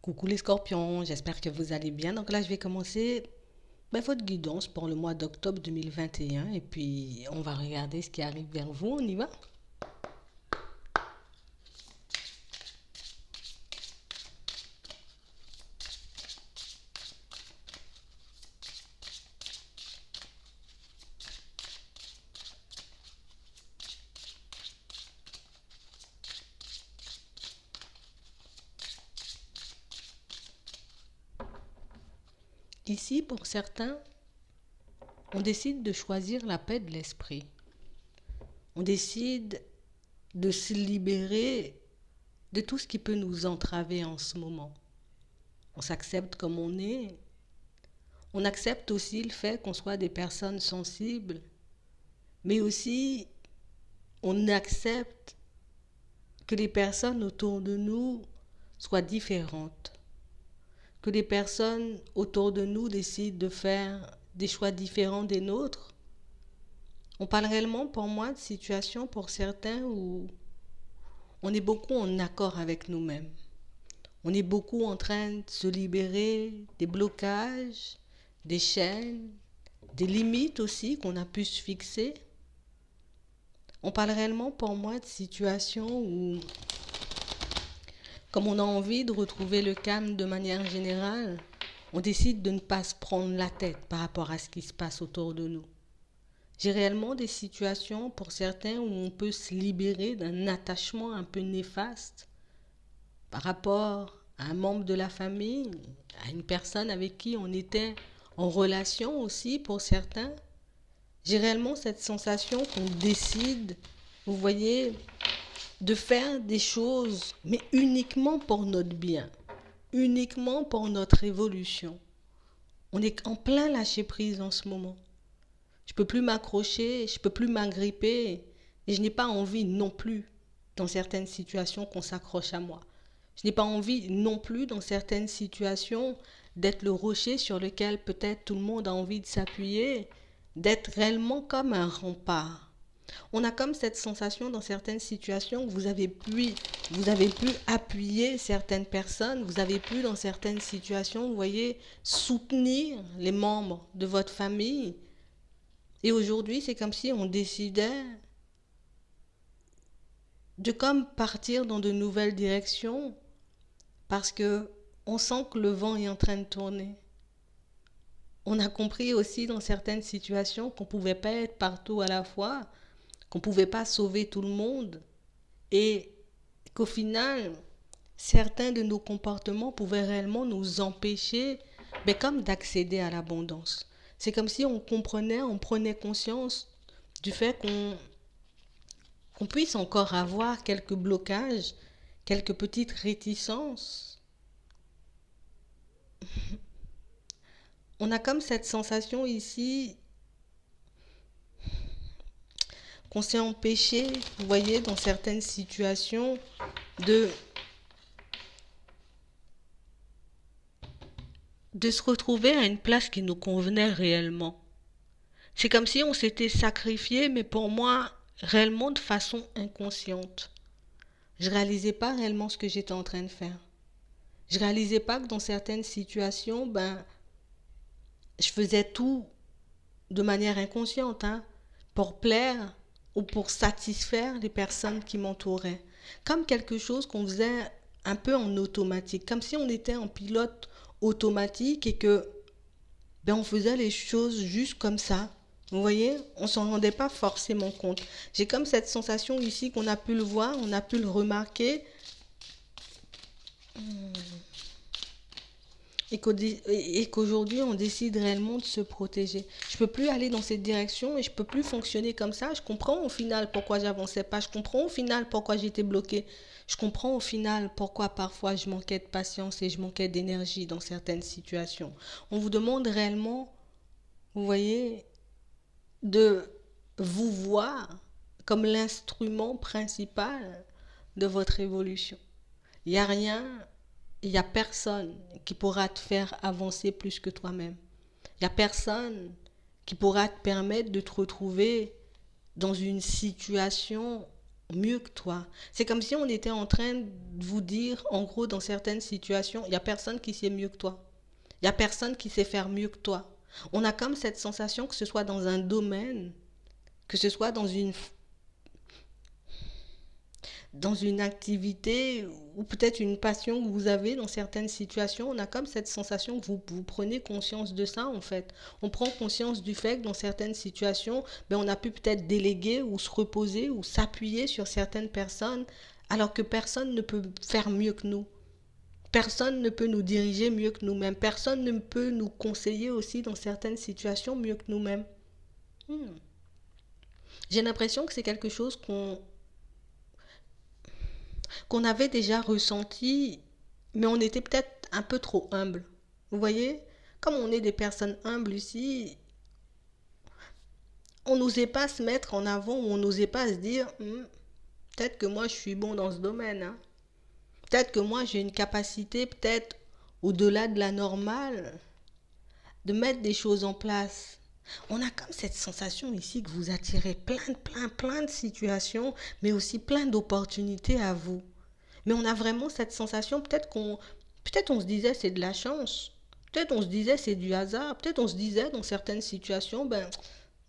Coucou les scorpions, j'espère que vous allez bien. Donc là, je vais commencer votre guidance pour le mois d'octobre 2021 et puis on va regarder ce qui arrive vers vous. On y va? Ici, pour certains, on décide de choisir la paix de l'esprit. On décide de se libérer de tout ce qui peut nous entraver en ce moment. On s'accepte comme on est. On accepte aussi le fait qu'on soit des personnes sensibles, mais aussi on accepte que les personnes autour de nous soient différentes, que les personnes autour de nous décident de faire des choix différents des nôtres. On parle réellement pour moi de situations pour certains où on est beaucoup en accord avec nous-mêmes. On est beaucoup en train de se libérer des blocages, des chaînes, des limites aussi qu'on a pu se fixer. On parle réellement pour moi de situations où, comme on a envie de retrouver le calme de manière générale, on décide de ne pas se prendre la tête par rapport à ce qui se passe autour de nous. J'ai réellement des situations pour certains où on peut se libérer d'un attachement un peu néfaste par rapport à un membre de la famille, à une personne avec qui on était en relation aussi pour certains. J'ai réellement cette sensation qu'on décide, vous voyez, de faire des choses, mais uniquement pour notre bien, uniquement pour notre évolution. On est en plein lâcher prise en ce moment. Je ne peux plus m'accrocher, je ne peux plus m'agripper, et je n'ai pas envie non plus, dans certaines situations, qu'on s'accroche à moi. Je n'ai pas envie non plus, dans certaines situations, d'être le rocher sur lequel peut-être tout le monde a envie de s'appuyer, d'être réellement comme un rempart. On a comme cette sensation dans certaines situations que vous avez pu appuyer certaines personnes, vous avez pu dans certaines situations, vous voyez, soutenir les membres de votre famille. Et aujourd'hui, c'est comme si on décidait de comme partir dans de nouvelles directions parce que on sent que le vent est en train de tourner. On a compris aussi dans certaines situations qu'on ne pouvait pas être partout à la fois, qu'on ne pouvait pas sauver tout le monde et qu'au final, certains de nos comportements pouvaient réellement nous empêcher comme d'accéder à l'abondance. C'est comme si on prenait conscience du fait qu'on puisse encore avoir quelques blocages, quelques petites réticences. On a comme cette sensation ici qu'on s'est empêché, vous voyez, dans certaines situations, de, de se retrouver à une place qui nous convenait réellement. C'est comme si on s'était sacrifié, mais pour moi, réellement de façon inconsciente. Je ne réalisais pas réellement ce que j'étais en train de faire. Je ne réalisais pas que dans certaines situations, je faisais tout de manière inconsciente, pour plaire ou pour satisfaire les personnes qui m'entouraient. Comme quelque chose qu'on faisait un peu en automatique, comme si on était en pilote automatique et que on faisait les choses juste comme ça. Vous voyez, on s'en rendait pas forcément compte. J'ai comme cette sensation ici qu'on a pu le voir, on a pu le remarquer, et qu'aujourd'hui on décide réellement de se protéger. Je peux plus aller dans cette direction et je peux plus fonctionner comme ça. Je comprends au final pourquoi j'avançais pas. Je comprends au final pourquoi j'étais bloquée. Je comprends au final pourquoi parfois je manquais de patience et je manquais d'énergie dans certaines situations. On vous demande réellement, vous voyez, de vous voir comme l'instrument principal de votre évolution. Il n'y a rien, il n'y a personne qui pourra te faire avancer plus que toi-même. Il n'y a personne qui pourra te permettre de te retrouver dans une situation, mieux que toi. C'est comme si on était en train de vous dire, en gros, dans certaines situations, il n'y a personne qui sait mieux que toi. Il n'y a personne qui sait faire mieux que toi. On a comme cette sensation que ce soit dans un domaine, que ce soit dans une activité ou peut-être une passion que vous avez dans certaines situations, on a comme cette sensation que vous prenez conscience de ça en fait. On prend conscience du fait que dans certaines situations, ben, on a pu peut-être déléguer ou se reposer ou s'appuyer sur certaines personnes alors que personne ne peut faire mieux que nous. Personne ne peut nous diriger mieux que nous-mêmes. Personne ne peut nous conseiller aussi dans certaines situations mieux que nous-mêmes. Hmm. J'ai l'impression que c'est quelque chose qu'on avait déjà ressenti, mais on était peut-être un peu trop humble. Vous voyez? Comme on est des personnes humbles ici, on n'osait pas se mettre en avant ou on n'osait pas se dire peut-être que moi je suis bon dans ce domaine. Hein. Peut-être que moi j'ai une capacité peut-être au-delà de la normale de mettre des choses en place. On a comme cette sensation ici que vous attirez plein de situations, mais aussi plein d'opportunités à vous. Mais on a vraiment cette sensation, peut-être on se disait c'est de la chance, peut-être on se disait c'est du hasard, peut-être on se disait dans certaines situations,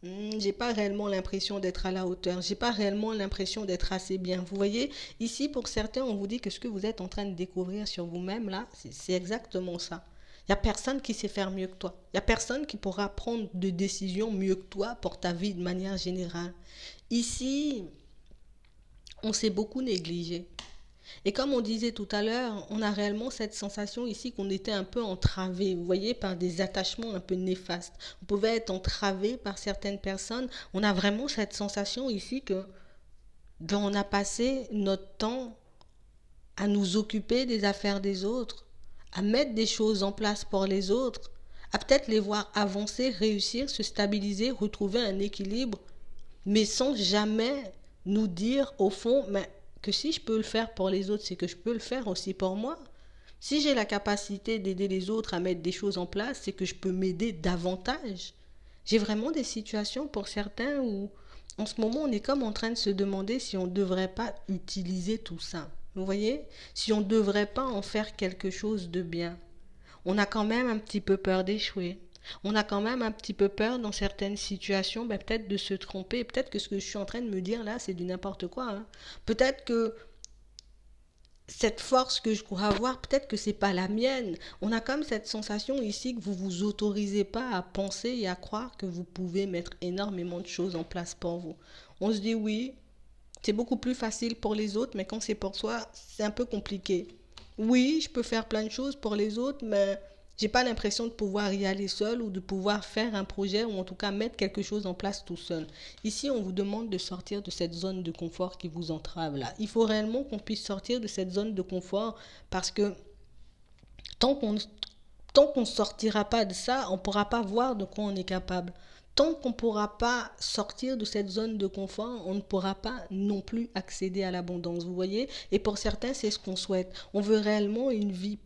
j'ai pas réellement l'impression d'être à la hauteur, j'ai pas réellement l'impression d'être assez bien. Vous voyez, ici pour certains, on vous dit que ce que vous êtes en train de découvrir sur vous-même là, c'est exactement ça. Il n'y a personne qui sait faire mieux que toi. Il n'y a personne qui pourra prendre de décisions mieux que toi pour ta vie de manière générale. Ici, on s'est beaucoup négligé. Et comme on disait tout à l'heure, on a réellement cette sensation ici qu'on était un peu entravé, vous voyez, par des attachements un peu néfastes. On pouvait être entravé par certaines personnes. On a vraiment cette sensation ici que on a passé notre temps à nous occuper des affaires des autres, à mettre des choses en place pour les autres, à peut-être les voir avancer, réussir, se stabiliser, retrouver un équilibre, mais sans jamais nous dire au fond, mais que si je peux le faire pour les autres, c'est que je peux le faire aussi pour moi. Si j'ai la capacité d'aider les autres à mettre des choses en place, c'est que je peux m'aider davantage. J'ai vraiment des situations pour certains où en ce moment on est comme en train de se demander si on ne devrait pas utiliser tout ça. Vous voyez? Si on ne devrait pas en faire quelque chose de bien. On a quand même un petit peu peur d'échouer. On a quand même un petit peu peur dans certaines situations, peut-être de se tromper. Peut-être que ce que je suis en train de me dire là, c'est du n'importe quoi. Hein. Peut-être que cette force que je crois avoir, peut-être que c'est pas la mienne. On a comme cette sensation ici que vous vous autorisez pas à penser et à croire que vous pouvez mettre énormément de choses en place pour vous. On se dit oui, c'est beaucoup plus facile pour les autres, mais quand c'est pour soi, c'est un peu compliqué. Oui, je peux faire plein de choses pour les autres, mais j'ai pas l'impression de pouvoir y aller seul ou de pouvoir faire un projet ou en tout cas mettre quelque chose en place tout seul. Ici, on vous demande de sortir de cette zone de confort qui vous entrave là. Il faut réellement qu'on puisse sortir de cette zone de confort parce que tant qu'on tant qu'on ne sortira pas de ça, on ne pourra pas voir de quoi on est capable. Tant qu'on ne pourra pas sortir de cette zone de confort, on ne pourra pas non plus accéder à l'abondance, vous voyez. Et pour certains, c'est ce qu'on souhaite. On veut réellement une vie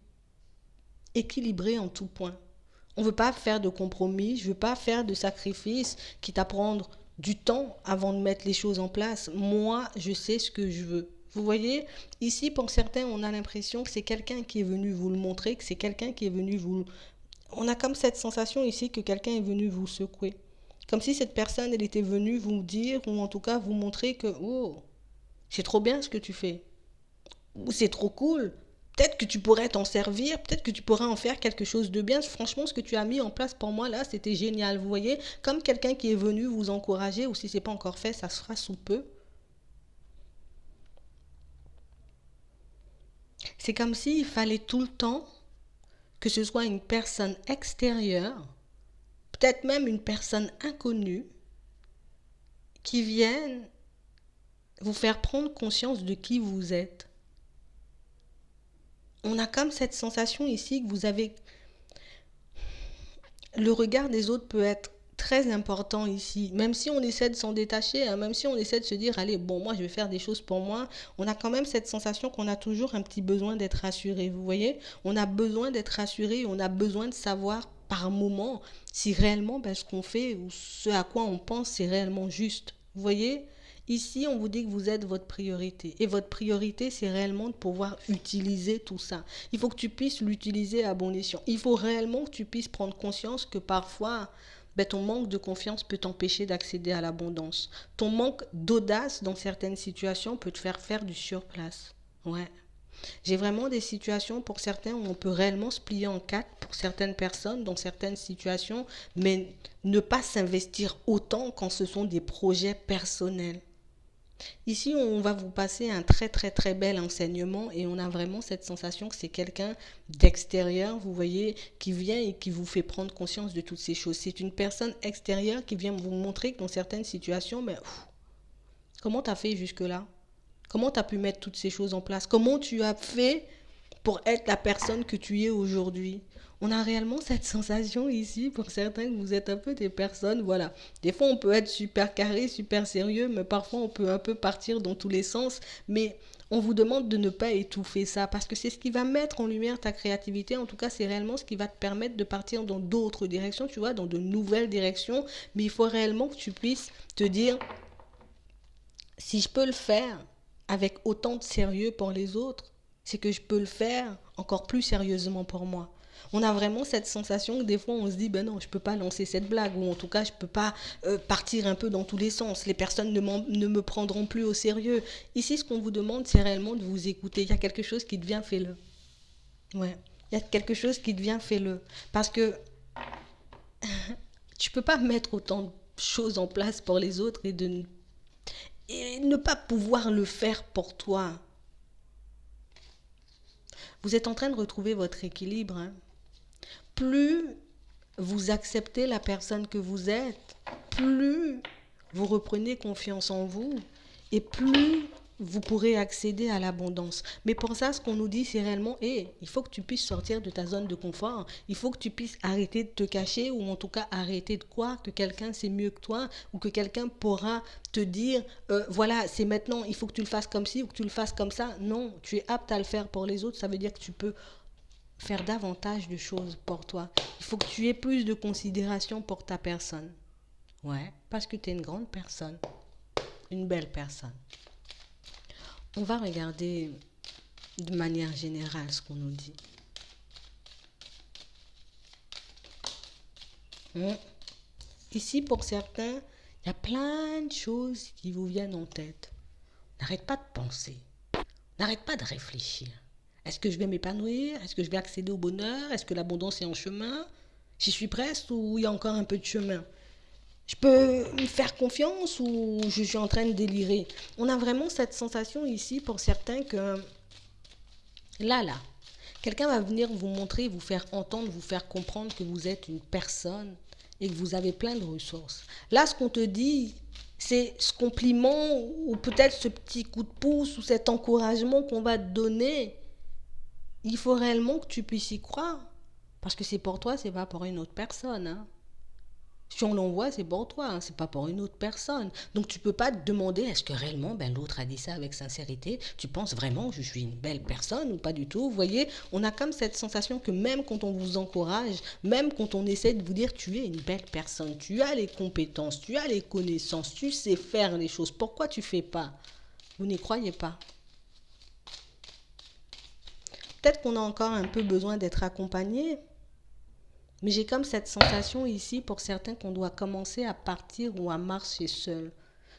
équilibrée en tout point. On ne veut pas faire de compromis, je ne veux pas faire de sacrifices, quitte à prendre du temps avant de mettre les choses en place. Moi, je sais ce que je veux. Vous voyez, ici, pour certains, on a l'impression que c'est quelqu'un qui est venu vous le montrer, que c'est quelqu'un qui est venu vous... On a comme cette sensation ici que quelqu'un est venu vous secouer. Comme si cette personne, elle était venue vous dire, ou en tout cas vous montrer que, oh, c'est trop bien ce que tu fais. Ou c'est trop cool. Peut-être que tu pourrais t'en servir, peut-être que tu pourrais en faire quelque chose de bien. Franchement, ce que tu as mis en place pour moi là, c'était génial. Vous voyez, comme quelqu'un qui est venu vous encourager, ou si c'est pas encore fait, ça se fera sous peu. C'est comme s'il fallait tout le temps que ce soit une personne extérieure, peut-être même une personne inconnue, qui vienne vous faire prendre conscience de qui vous êtes. On a comme cette sensation ici que vous avez... Le regard des autres peut être très important ici. Même si on essaie de s'en détacher, hein, même si on essaie de se dire, allez, bon, moi, je vais faire des choses pour moi, on a quand même cette sensation qu'on a toujours un petit besoin d'être rassuré. Vous voyez, on a besoin d'être rassuré, on a besoin de savoir par moment si réellement ce qu'on fait ou ce à quoi on pense, c'est réellement juste. Vous voyez, Ici, on vous dit que vous êtes votre priorité. Et votre priorité, c'est réellement de pouvoir utiliser tout ça. Il faut que tu puisses l'utiliser à bon escient. Il faut réellement que tu puisses prendre conscience que parfois, ton manque de confiance peut t'empêcher d'accéder à l'abondance. Ton manque d'audace dans certaines situations peut te faire faire du surplace. Ouais. J'ai vraiment des situations pour certains où on peut réellement se plier en quatre pour certaines personnes dans certaines situations, mais ne pas s'investir autant quand ce sont des projets personnels. Ici, on va vous passer un très très très bel enseignement et on a vraiment cette sensation que c'est quelqu'un d'extérieur, vous voyez, qui vient et qui vous fait prendre conscience de toutes ces choses. C'est une personne extérieure qui vient vous montrer que dans certaines situations, mais comment tu as fait jusque-là? Comment tu as pu mettre toutes ces choses en place? Comment tu as fait pour être la personne que tu es aujourd'hui? On a réellement cette sensation ici, pour certains, que vous êtes un peu des personnes, voilà. Des fois, on peut être super carré, super sérieux, mais parfois, on peut un peu partir dans tous les sens. Mais on vous demande de ne pas étouffer ça, parce que c'est ce qui va mettre en lumière ta créativité. En tout cas, c'est réellement ce qui va te permettre de partir dans d'autres directions, tu vois, dans de nouvelles directions. Mais il faut réellement que tu puisses te dire, si je peux le faire avec autant de sérieux pour les autres, c'est que je peux le faire encore plus sérieusement pour moi. On a vraiment cette sensation que des fois on se dit, ben non, je ne peux pas lancer cette blague, ou en tout cas je ne peux pas partir un peu dans tous les sens. Les personnes ne me prendront plus au sérieux. Ici, ce qu'on vous demande, c'est réellement de vous écouter. Il y a quelque chose qui devient, fais-le. Ouais, il y a quelque chose qui devient, fais-le. Parce que tu ne peux pas mettre autant de choses en place pour les autres et ne pas pouvoir le faire pour toi. Vous êtes en train de retrouver votre équilibre. Hein. Plus vous acceptez la personne que vous êtes, plus vous reprenez confiance en vous et plus vous pourrez accéder à l'abondance. Mais pour ça, ce qu'on nous dit, c'est réellement, il faut que tu puisses sortir de ta zone de confort. Il faut que tu puisses arrêter de te cacher ou en tout cas arrêter de croire que quelqu'un c'est mieux que toi ou que quelqu'un pourra te dire, voilà, c'est maintenant, il faut que tu le fasses comme ci ou que tu le fasses comme ça. Non, tu es apte à le faire pour les autres. Ça veut dire que tu peux faire davantage de choses pour toi. Il faut que tu aies plus de considération pour ta personne. Ouais, parce que tu es une grande personne, une belle personne. On va regarder de manière générale ce qu'on nous dit. Ici, pour certains, il y a plein de choses qui vous viennent en tête. N'arrête pas de penser. N'arrête pas de réfléchir. Est-ce que je vais m'épanouir? Est-ce que je vais accéder au bonheur? Est-ce que l'abondance est en chemin? J'y suis presque ou il y a encore un peu de chemin? Je peux me faire confiance ou je suis en train de délirer? On a vraiment cette sensation ici pour certains que là, quelqu'un va venir vous montrer, vous faire entendre, vous faire comprendre que vous êtes une personne et que vous avez plein de ressources. Là, ce qu'on te dit, c'est ce compliment ou peut-être ce petit coup de pouce ou cet encouragement qu'on va te donner. Il faut réellement que tu puisses y croire. Parce que c'est pour toi, c'est pas pour une autre personne. Hein. Si on l'envoie, c'est pour toi, hein, c'est pas pour une autre personne. Donc tu peux pas te demander est-ce que réellement l'autre a dit ça avec sincérité? Tu penses vraiment que je suis une belle personne ou pas du tout? Vous voyez, on a comme cette sensation que même quand on vous encourage, même quand on essaie de vous dire tu es une belle personne, tu as les compétences, tu as les connaissances, tu sais faire les choses, pourquoi tu fais pas? Vous n'y croyez pas. Peut-être qu'on a encore un peu besoin d'être accompagné. Mais j'ai comme cette sensation ici pour certains qu'on doit commencer à partir ou à marcher seul.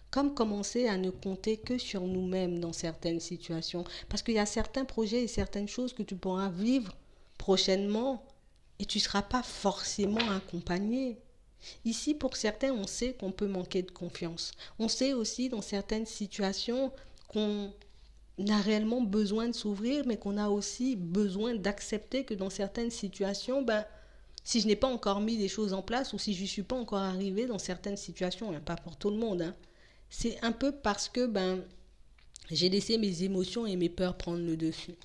Comme commencer à ne compter que sur nous-mêmes dans certaines situations. Parce qu'il y a certains projets et certaines choses que tu pourras vivre prochainement et tu ne seras pas forcément accompagné. Ici, pour certains, on sait qu'on peut manquer de confiance. On sait aussi dans certaines situations qu'on a réellement besoin de s'ouvrir, mais qu'on a aussi besoin d'accepter que dans certaines situations, si je n'ai pas encore mis des choses en place ou si je ne suis pas encore arrivée dans certaines situations, pas pour tout le monde, c'est un peu parce que j'ai laissé mes émotions et mes peurs prendre le dessus.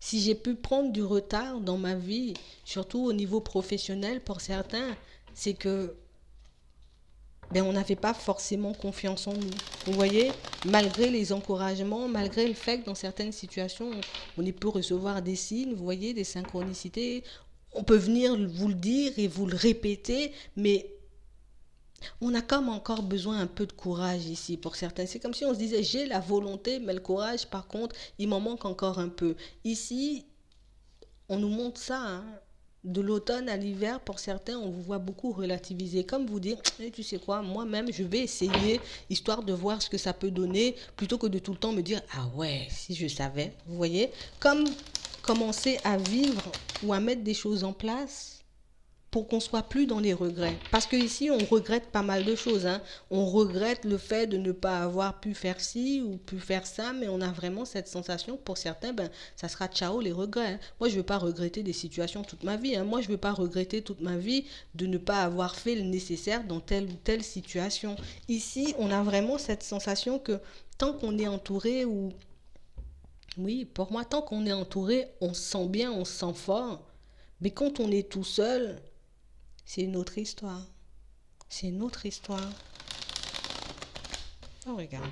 Si j'ai pu prendre du retard dans ma vie, surtout au niveau professionnel pour certains, c'est que on n'avait pas forcément confiance en nous. Vous voyez, malgré les encouragements, malgré le fait que dans certaines situations, on peut recevoir des signes, vous voyez, des synchronicités, on peut venir vous le dire et vous le répéter, mais On a comme encore besoin un peu de courage ici pour certains. C'est comme si on se disait, j'ai la volonté, mais le courage, par contre, il m'en manque encore un peu. Ici, on nous montre ça, hein. De l'automne à l'hiver, pour certains, on vous voit beaucoup relativiser. Comme vous dire, eh, tu sais quoi, moi-même, je vais essayer, histoire de voir ce que ça peut donner, plutôt que de tout le temps me dire, ah ouais, si je savais. Vous voyez, comme commencer à vivre ou à mettre des choses en place pour qu'on soit plus dans les regrets. Parce qu'ici, on regrette pas mal de choses, hein. On regrette le fait de ne pas avoir pu faire ci ou pu faire ça, mais on a vraiment cette sensation que pour certains, ben, ça sera ciao les regrets, hein. Moi, je ne veux pas regretter des situations toute ma vie, hein. Moi, je ne veux pas regretter toute ma vie de ne pas avoir fait le nécessaire dans telle ou telle situation. Ici, on a vraiment cette sensation que tant qu'on est entouré ou... Oui, pour moi, tant qu'on est entouré, on se sent bien, on se sent fort. Mais quand on est tout seul, c'est une autre histoire. C'est une autre histoire. Oh, regardez.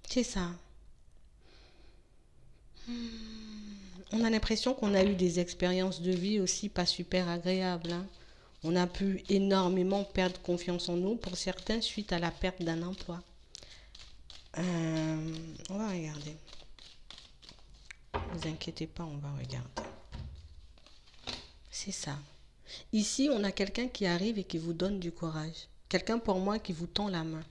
C'est ça. On a l'impression qu'on a eu des expériences de vie aussi pas super agréables, hein. On a pu énormément perdre confiance en nous pour certains suite à la perte d'un emploi. On va regarder. Ne vous inquiétez pas, on va regarder. C'est ça. Ici, on a quelqu'un qui arrive et qui vous donne du courage. Quelqu'un pour moi qui vous tend la main.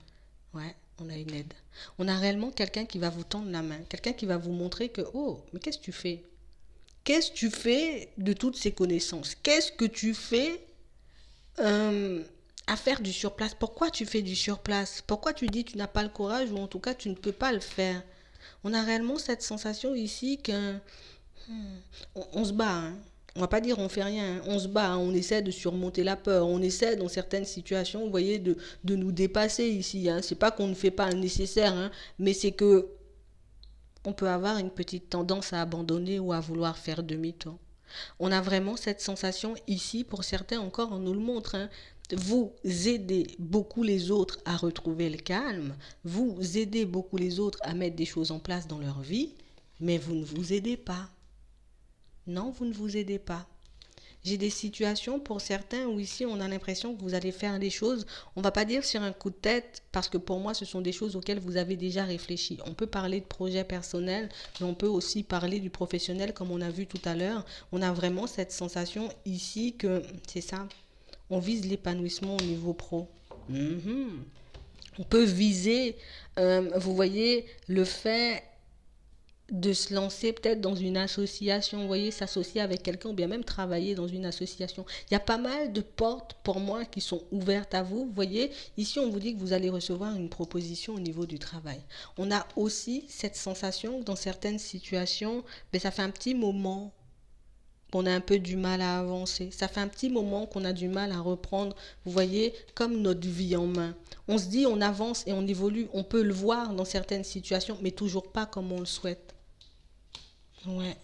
Ouais, on a une aide. On a réellement quelqu'un qui va vous tendre la main. Quelqu'un qui va vous montrer que, oh, mais qu'est-ce que tu fais? Qu'est-ce que tu fais de toutes ces connaissances? Qu'est-ce que tu fais à faire du surplace? Pourquoi tu fais du surplace? Pourquoi tu dis que tu n'as pas le courage ou en tout cas tu ne peux pas le faire? On a réellement cette sensation ici qu'on on se bat, hein. On va pas dire on fait rien, hein. On se bat, hein. On essaie de surmonter la peur, on essaie dans certaines situations, vous voyez, de nous dépasser ici, hein. C'est pas qu'on ne fait pas le nécessaire, hein, mais c'est que on peut avoir une petite tendance à abandonner ou à vouloir faire demi-tour. On a vraiment cette sensation ici, pour certains encore, on nous le montre, hein. Vous aidez beaucoup les autres à retrouver le calme, vous aidez beaucoup les autres à mettre des choses en place dans leur vie, mais vous ne vous aidez pas. Non, vous ne vous aidez pas. J'ai des situations pour certains où ici on a l'impression que vous allez faire des choses, on ne va pas dire sur un coup de tête, parce que pour moi ce sont des choses auxquelles vous avez déjà réfléchi. On peut parler de projet personnel, mais on peut aussi parler du professionnel comme on a vu tout à l'heure. On a vraiment cette sensation ici que c'est ça, on vise l'épanouissement au niveau pro. On peut viser, vous voyez, le fait de se lancer peut-être dans une association, vous voyez, s'associer avec quelqu'un ou bien même travailler dans une association. Il y a pas mal de portes pour moi qui sont ouvertes à vous. Vous voyez, ici on vous dit que vous allez recevoir une proposition au niveau du travail. On a aussi cette sensation que dans certaines situations, ben, ça fait un petit moment qu'on a un peu du mal à avancer. Ça fait un petit moment qu'on a du mal à reprendre, vous voyez, comme notre vie en main. On se dit, on avance et on évolue. On peut le voir dans certaines situations, mais toujours pas comme on le souhaite. Ouais.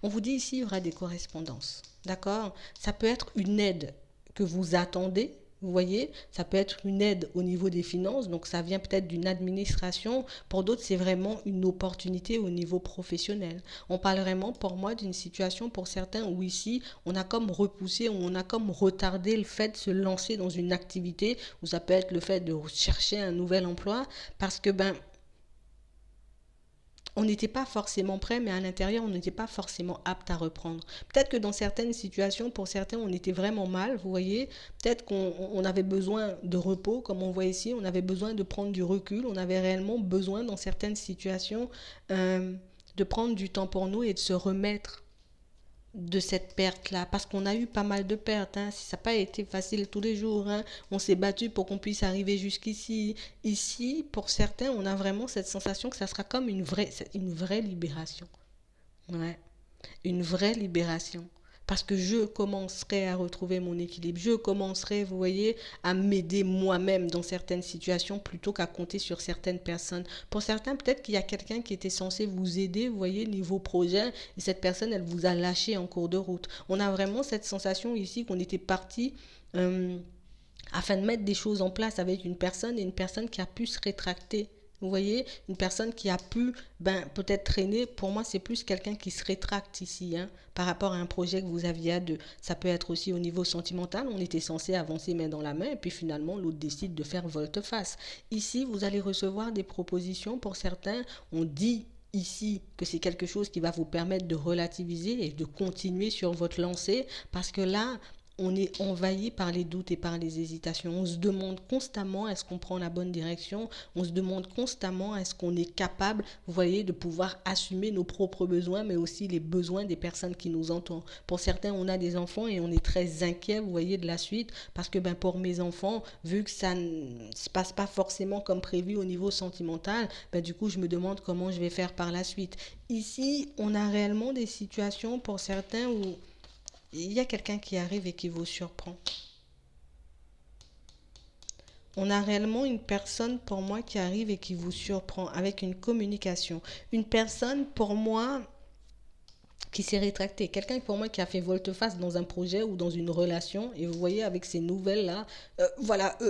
On vous dit ici, il y aura des correspondances. D'accord? Ça peut être une aide que vous attendez. Vous voyez, ça peut être une aide au niveau des finances, donc ça vient peut-être d'une administration. Pour d'autres, c'est vraiment une opportunité au niveau professionnel. On parle vraiment, pour moi, d'une situation pour certains où ici, on a comme repoussé, on a comme retardé le fait de se lancer dans une activité, où ça peut être le fait de chercher un nouvel emploi, parce que ben on n'était pas forcément prêt, mais à l'intérieur, on n'était pas forcément apte à reprendre. Peut-être que dans certaines situations, pour certains, on était vraiment mal, vous voyez. Peut-être qu'on avait besoin de repos, comme on voit ici. On avait besoin de prendre du recul. On avait réellement besoin, dans certaines situations, de prendre du temps pour nous et de se remettre de cette perte-là, parce qu'on a eu pas mal de pertes, hein. Ça n'a pas été facile tous les jours, hein. On s'est battu pour qu'on puisse arriver jusqu'ici. Ici, pour certains, on a vraiment cette sensation que ça sera comme une vraie libération. Ouais, une vraie libération. Parce que je commencerai à retrouver mon équilibre. Je commencerai, vous voyez, à m'aider moi-même dans certaines situations plutôt qu'à compter sur certaines personnes. Pour certains, peut-être qu'il y a quelqu'un qui était censé vous aider, vous voyez, niveau projet, et cette personne, elle vous a lâché en cours de route. On a vraiment cette sensation ici qu'on était parti afin de mettre des choses en place avec une personne et une personne qui a pu se rétracter. Vous voyez, une personne qui a pu peut-être traîner, pour moi, c'est plus quelqu'un qui se rétracte ici, hein, par rapport à un projet que vous aviez à deux. Ça peut être aussi au niveau sentimental, on était censé avancer main dans la main, et puis finalement, l'autre décide de faire volte-face. Ici, vous allez recevoir des propositions pour certains. On dit ici que c'est quelque chose qui va vous permettre de relativiser et de continuer sur votre lancée, parce que là, on est envahi par les doutes et par les hésitations. On se demande constamment est-ce qu'on prend la bonne direction. On se demande constamment est-ce qu'on est capable, vous voyez, de pouvoir assumer nos propres besoins, mais aussi les besoins des personnes qui nous entourent. Pour certains, on a des enfants et on est très inquiet, vous voyez, de la suite, parce que pour mes enfants, vu que ça ne se passe pas forcément comme prévu au niveau sentimental, du coup, je me demande comment je vais faire par la suite. Ici, on a réellement des situations pour certains où il y a quelqu'un qui arrive et qui vous surprend. On a réellement une personne pour moi qui arrive et qui vous surprend avec une communication. Une personne pour moi qui s'est rétracté. Quelqu'un pour moi qui a fait volte-face dans un projet ou dans une relation. Et vous voyez, avec ces nouvelles-là,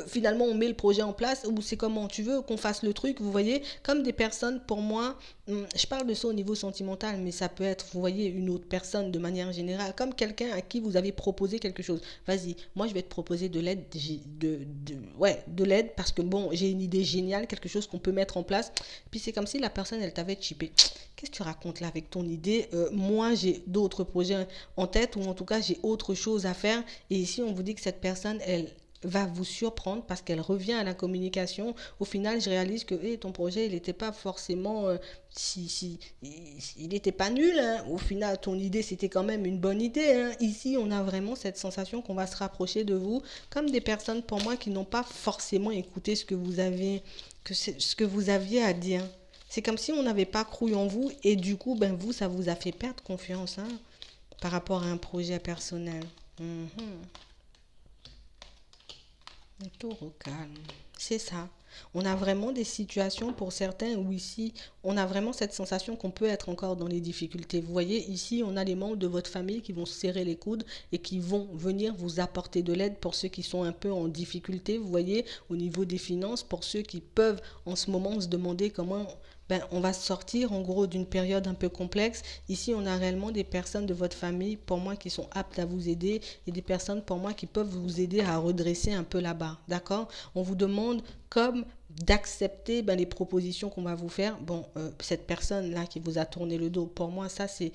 finalement, on met le projet en place. Ou c'est comment tu veux qu'on fasse le truc. Vous voyez, comme des personnes, pour moi, je parle de ça au niveau sentimental, mais ça peut être, vous voyez, une autre personne de manière générale. Comme quelqu'un à qui vous avez proposé quelque chose. Vas-y, moi, je vais te proposer de l'aide. De l'aide parce que, bon, j'ai une idée géniale, quelque chose qu'on peut mettre en place. Puis c'est comme si la personne, elle t'avait chippé. Qu'est-ce que tu racontes là avec ton idée? Moi, j'ai d'autres projets en tête, ou en tout cas, j'ai autre chose à faire. Et ici, on vous dit que cette personne, elle va vous surprendre parce qu'elle revient à la communication. Au final, je réalise que ton projet, il n'était pas forcément... il n'était pas nul. Hein. Au final, ton idée, c'était quand même une bonne idée. Hein. Ici, on a vraiment cette sensation qu'on va se rapprocher de vous comme des personnes, pour moi, qui n'ont pas forcément écouté ce que vous avez, ce que vous aviez à dire. C'est comme si on n'avait pas cru en vous et du coup, vous, ça vous a fait perdre confiance, hein, par rapport à un projet personnel. Le taureau calme. C'est ça. On a vraiment des situations pour certains où ici, on a vraiment cette sensation qu'on peut être encore dans les difficultés. Vous voyez, ici, on a les membres de votre famille qui vont se serrer les coudes et qui vont venir vous apporter de l'aide pour ceux qui sont un peu en difficulté. Vous voyez, au niveau des finances, pour ceux qui peuvent en ce moment se demander comment on va sortir en gros d'une période un peu complexe. Ici, on a réellement des personnes de votre famille, pour moi, qui sont aptes à vous aider et des personnes, pour moi, qui peuvent vous aider à redresser un peu la barre. D'accord? On vous demande comme d'accepter les propositions qu'on va vous faire. Bon, cette personne-là qui vous a tourné le dos, pour moi, ça, c'est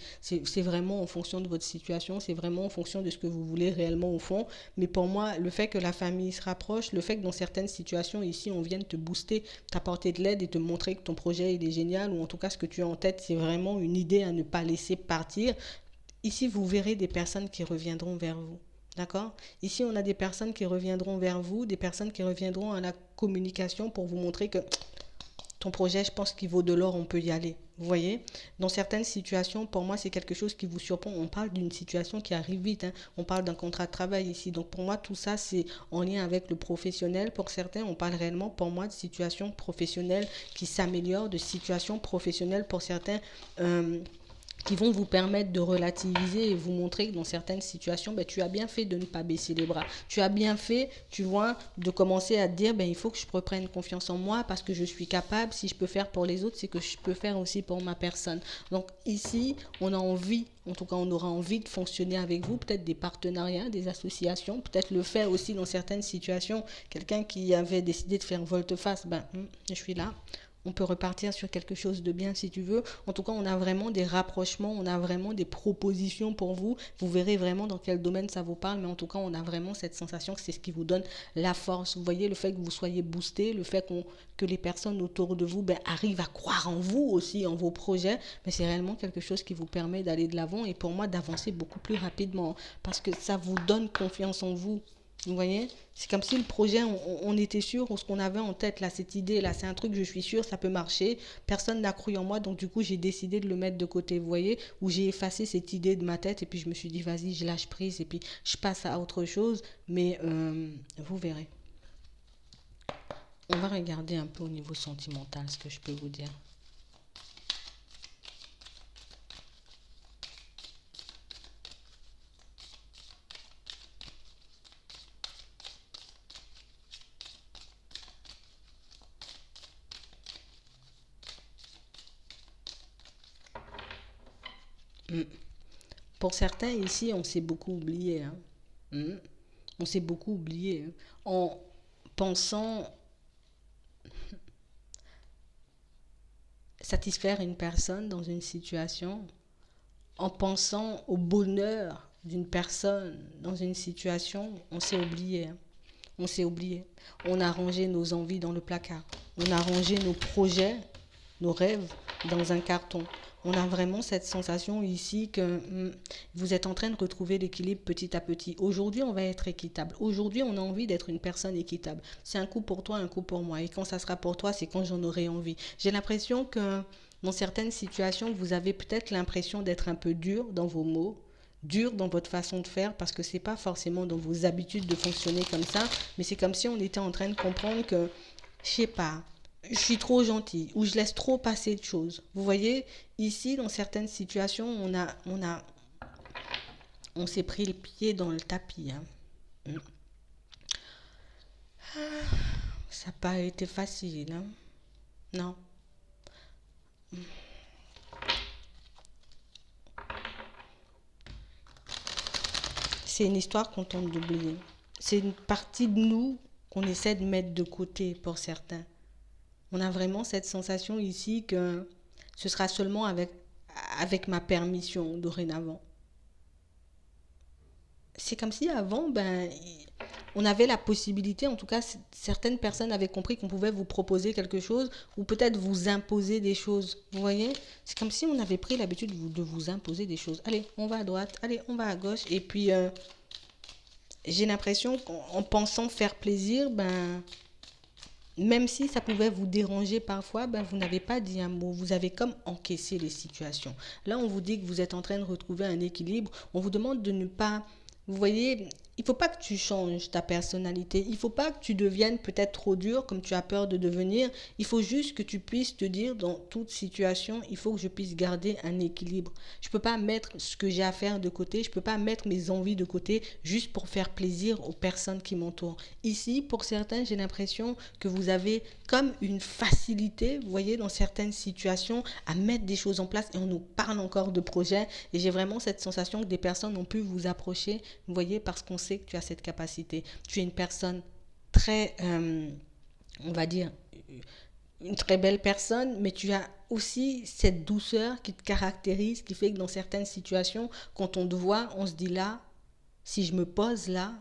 vraiment en fonction de votre situation, c'est vraiment en fonction de ce que vous voulez réellement au fond. Mais pour moi, le fait que la famille se rapproche, le fait que dans certaines situations, ici, on vienne te booster, t'apporter de l'aide et te montrer que ton projet, il est génial, ou en tout cas, ce que tu as en tête, c'est vraiment une idée à ne pas laisser partir. Ici, vous verrez des personnes qui reviendront vers vous. D'accord? Ici, on a des personnes qui reviendront vers vous, des personnes qui reviendront à la communication pour vous montrer que ton projet, je pense qu'il vaut de l'or, on peut y aller. Vous voyez? Dans certaines situations, pour moi, c'est quelque chose qui vous surprend. On parle d'une situation qui arrive vite. Hein. On parle d'un contrat de travail ici. Donc, pour moi, tout ça, c'est en lien avec le professionnel. Pour certains, on parle réellement, pour moi, de situations professionnelles qui s'améliorent, de situations professionnelles pour certains. Qui vont vous permettre de relativiser et vous montrer que dans certaines situations, tu as bien fait de ne pas baisser les bras. Tu as bien fait, tu vois, de commencer à te dire, il faut que je reprenne confiance en moi parce que je suis capable. Si je peux faire pour les autres, c'est que je peux faire aussi pour ma personne. Donc ici, on a envie, en tout cas, on aura envie de fonctionner avec vous, peut-être des partenariats, des associations, peut-être le faire aussi dans certaines situations. Quelqu'un qui avait décidé de faire volte-face, je suis là. On peut repartir sur quelque chose de bien si tu veux. En tout cas, on a vraiment des rapprochements, on a vraiment des propositions pour vous. Vous verrez vraiment dans quel domaine ça vous parle, mais en tout cas, on a vraiment cette sensation que c'est ce qui vous donne la force. Vous voyez, le fait que vous soyez boosté, le fait que les personnes autour de vous arrivent à croire en vous aussi, en vos projets, mais c'est réellement quelque chose qui vous permet d'aller de l'avant et pour moi d'avancer beaucoup plus rapidement parce que ça vous donne confiance en vous. Vous voyez, c'est comme si le projet, on était sûr, ce qu'on avait en tête, là, cette idée-là, c'est un truc, je suis sûr, ça peut marcher. Personne n'a cru en moi, donc du coup, j'ai décidé de le mettre de côté, vous voyez, où j'ai effacé cette idée de ma tête et puis je me suis dit, vas-y, je lâche prise et puis je passe à autre chose. Mais vous verrez. On va regarder un peu au niveau sentimental ce que je peux vous dire. Mm. Pour certains ici, on s'est beaucoup oublié, hein. Mm. On s'est beaucoup oublié, hein. En pensant satisfaire une personne dans une situation, en pensant au bonheur d'une personne dans une situation, on s'est oublié, hein. On s'est oublié. On a rangé nos envies dans le placard. On a rangé nos projets, nos rêves dans un carton. On a vraiment cette sensation ici que vous êtes en train de retrouver l'équilibre petit à petit. Aujourd'hui, on va être équitable. Aujourd'hui, on a envie d'être une personne équitable. C'est un coup pour toi, un coup pour moi. Et quand ça sera pour toi, c'est quand j'en aurai envie. J'ai l'impression que dans certaines situations, vous avez peut-être l'impression d'être un peu dur dans vos mots, dur dans votre façon de faire, parce que c'est pas forcément dans vos habitudes de fonctionner comme ça, mais c'est comme si on était en train de comprendre que, je sais pas, je suis trop gentille ou je laisse trop passer de choses. Vous voyez, ici, dans certaines situations, on s'est pris le pied dans le tapis, hein. Ça n'a pas été facile, hein. Non. C'est une histoire qu'on tente d'oublier. C'est une partie de nous qu'on essaie de mettre de côté pour certains. On a vraiment cette sensation ici que ce sera seulement avec ma permission dorénavant. C'est comme si avant, on avait la possibilité, en tout cas, certaines personnes avaient compris qu'on pouvait vous proposer quelque chose ou peut-être vous imposer des choses. Vous voyez? C'est comme si on avait pris l'habitude de vous imposer des choses. Allez, on va à droite, allez, on va à gauche. Et puis, j'ai l'impression qu'en pensant faire plaisir, même si ça pouvait vous déranger parfois, vous n'avez pas dit un mot. Vous avez comme encaissé les situations. Là, on vous dit que vous êtes en train de retrouver un équilibre. On vous demande de ne pas... Vous voyez, il ne faut pas que tu changes ta personnalité. Il ne faut pas que tu deviennes peut-être trop dur comme tu as peur de devenir. Il faut juste que tu puisses te dire dans toute situation, il faut que je puisse garder un équilibre. Je ne peux pas mettre ce que j'ai à faire de côté. Je ne peux pas mettre mes envies de côté juste pour faire plaisir aux personnes qui m'entourent. Ici, pour certains, j'ai l'impression que vous avez comme une facilité, vous voyez, dans certaines situations, à mettre des choses en place et on nous parle encore de projets. Et j'ai vraiment cette sensation que des personnes ont pu vous approcher, vous voyez, parce qu'on sait que tu as cette capacité. Tu es une personne très, on va dire, une très belle personne, mais tu as aussi cette douceur qui te caractérise, qui fait que dans certaines situations, quand on te voit, on se dit là, si je me pose là,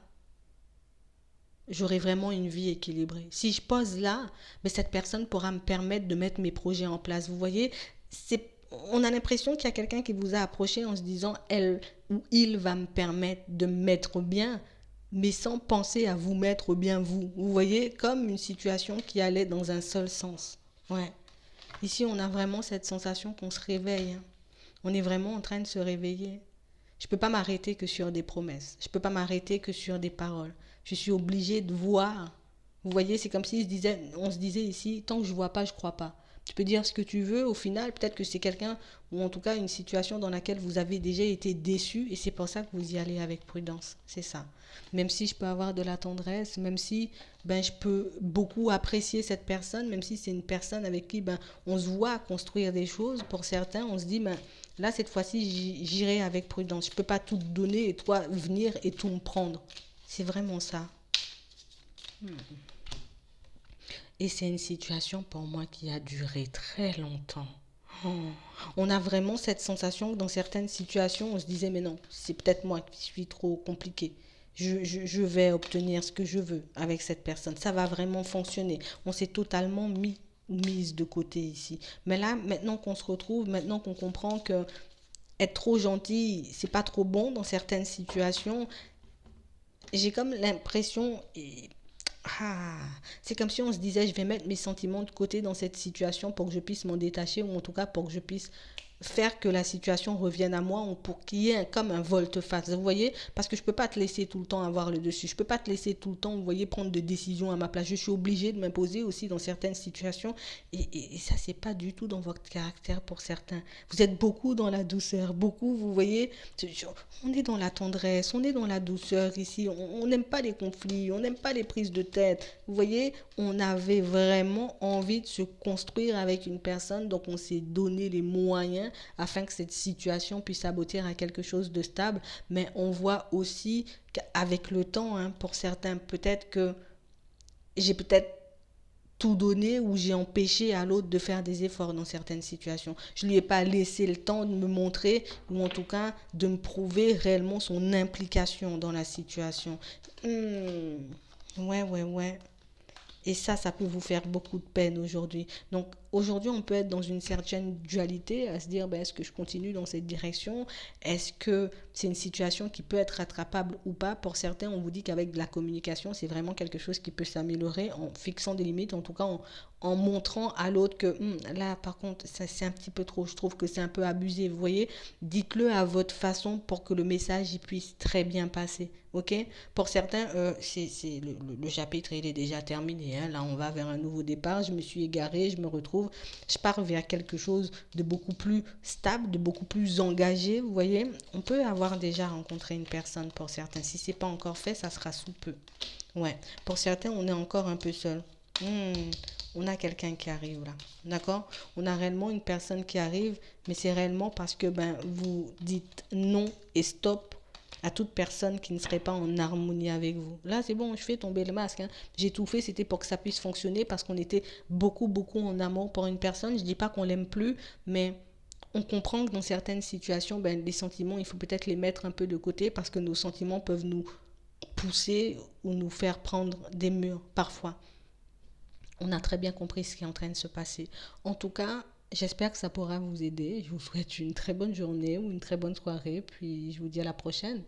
j'aurai vraiment une vie équilibrée. Si je pose là, mais cette personne pourra me permettre de mettre mes projets en place. Vous voyez, on a l'impression qu'il y a quelqu'un qui vous a approché en se disant elle ou il va me permettre de me mettre bien, mais sans penser à vous mettre bien vous. Vous voyez, comme une situation qui allait dans un seul sens. Ouais. Ici, on a vraiment cette sensation qu'on se réveille, hein. On est vraiment en train de se réveiller. Je ne peux pas m'arrêter que sur des promesses. Je ne peux pas m'arrêter que sur des paroles. Je suis obligée de voir. Vous voyez, c'est comme si on se disait ici, tant que je ne vois pas, je ne crois pas. Tu peux dire ce que tu veux, au final, peut-être que c'est quelqu'un, ou en tout cas une situation dans laquelle vous avez déjà été déçu, et c'est pour ça que vous y allez avec prudence. C'est ça. Même si je peux avoir de la tendresse, même si je peux beaucoup apprécier cette personne, même si c'est une personne avec qui on se voit construire des choses, pour certains, on se dit, là, cette fois-ci, j'irai avec prudence. Je ne peux pas tout te donner et toi venir et tout me prendre. C'est vraiment ça. Et c'est une situation pour moi qui a duré très longtemps. Oh. On a vraiment cette sensation que dans certaines situations, on se disait, mais non, c'est peut-être moi qui suis trop compliqué. Je vais obtenir ce que je veux avec cette personne. Ça va vraiment fonctionner. On s'est totalement mise de côté ici. Mais là, maintenant qu'on se retrouve, maintenant qu'on comprend que être trop gentil, c'est pas trop bon dans certaines situations, j'ai comme l'impression, c'est comme si on se disait, je vais mettre mes sentiments de côté dans cette situation pour que je puisse m'en détacher, ou en tout cas pour que je puisse faire que la situation revienne à moi, ou pour qu'il y ait comme un volte-face, vous voyez, parce que je peux pas te laisser tout le temps avoir le dessus, je peux pas te laisser tout le temps, vous voyez, prendre de décisions à ma place, je suis obligée de m'imposer aussi dans certaines situations, et ça c'est pas du tout dans votre caractère pour certains. Vous êtes beaucoup dans la douceur, beaucoup, vous voyez, on est dans la tendresse, on est dans la douceur ici, on n'aime pas les conflits, on n'aime pas les prises de tête, vous voyez, on avait vraiment envie de se construire avec une personne, donc on s'est donné les moyens bien afin que cette situation puisse aboutir à quelque chose de stable. Mais on voit aussi qu'avec le temps, hein, pour certains, peut-être que j'ai peut-être tout donné ou j'ai empêché à l'autre de faire des efforts dans certaines situations. Je ne lui ai pas laissé le temps de me montrer ou en tout cas de me prouver réellement son implication dans la situation. Ouais, ouais, ouais. Et ça peut vous faire beaucoup de peine aujourd'hui. Donc aujourd'hui, on peut être dans une certaine dualité, à se dire, ben, est-ce que je continue dans cette direction? Est-ce que c'est une situation qui peut être rattrapable ou pas? Pour certains, on vous dit qu'avec de la communication, c'est vraiment quelque chose qui peut s'améliorer en fixant des limites, en tout cas en montrant à l'autre que là, par contre, ça c'est un petit peu trop, je trouve que c'est un peu abusé. Vous voyez, dites-le à votre façon pour que le message y puisse très bien passer. Ok? Pour certains, c'est le chapitre il est déjà terminé. Hein. Là, on va vers un nouveau départ. Je me suis égarée, je me retrouve. Je pars vers quelque chose de beaucoup plus stable, de beaucoup plus engagé. Vous voyez, on peut avoir déjà rencontré une personne pour certains. Si c'est pas encore fait, ça sera sous peu. Ouais. Pour certains, on est encore un peu seul. On a quelqu'un qui arrive là, d'accord? On a réellement une personne qui arrive, mais c'est réellement parce que ben vous dites non et stop à toute personne qui ne serait pas en harmonie avec vous. Là, c'est bon, je fais tomber le masque. Hein. J'ai tout fait, c'était pour que ça puisse fonctionner parce qu'on était beaucoup, beaucoup en amour pour une personne. Je dis pas qu'on l'aime plus, mais on comprend que dans certaines situations, ben, les sentiments, il faut peut-être les mettre un peu de côté parce que nos sentiments peuvent nous pousser ou nous faire prendre des murs parfois. On a très bien compris ce qui est en train de se passer. En tout cas, j'espère que ça pourra vous aider. Je vous souhaite une très bonne journée ou une très bonne soirée, puis je vous dis à la prochaine.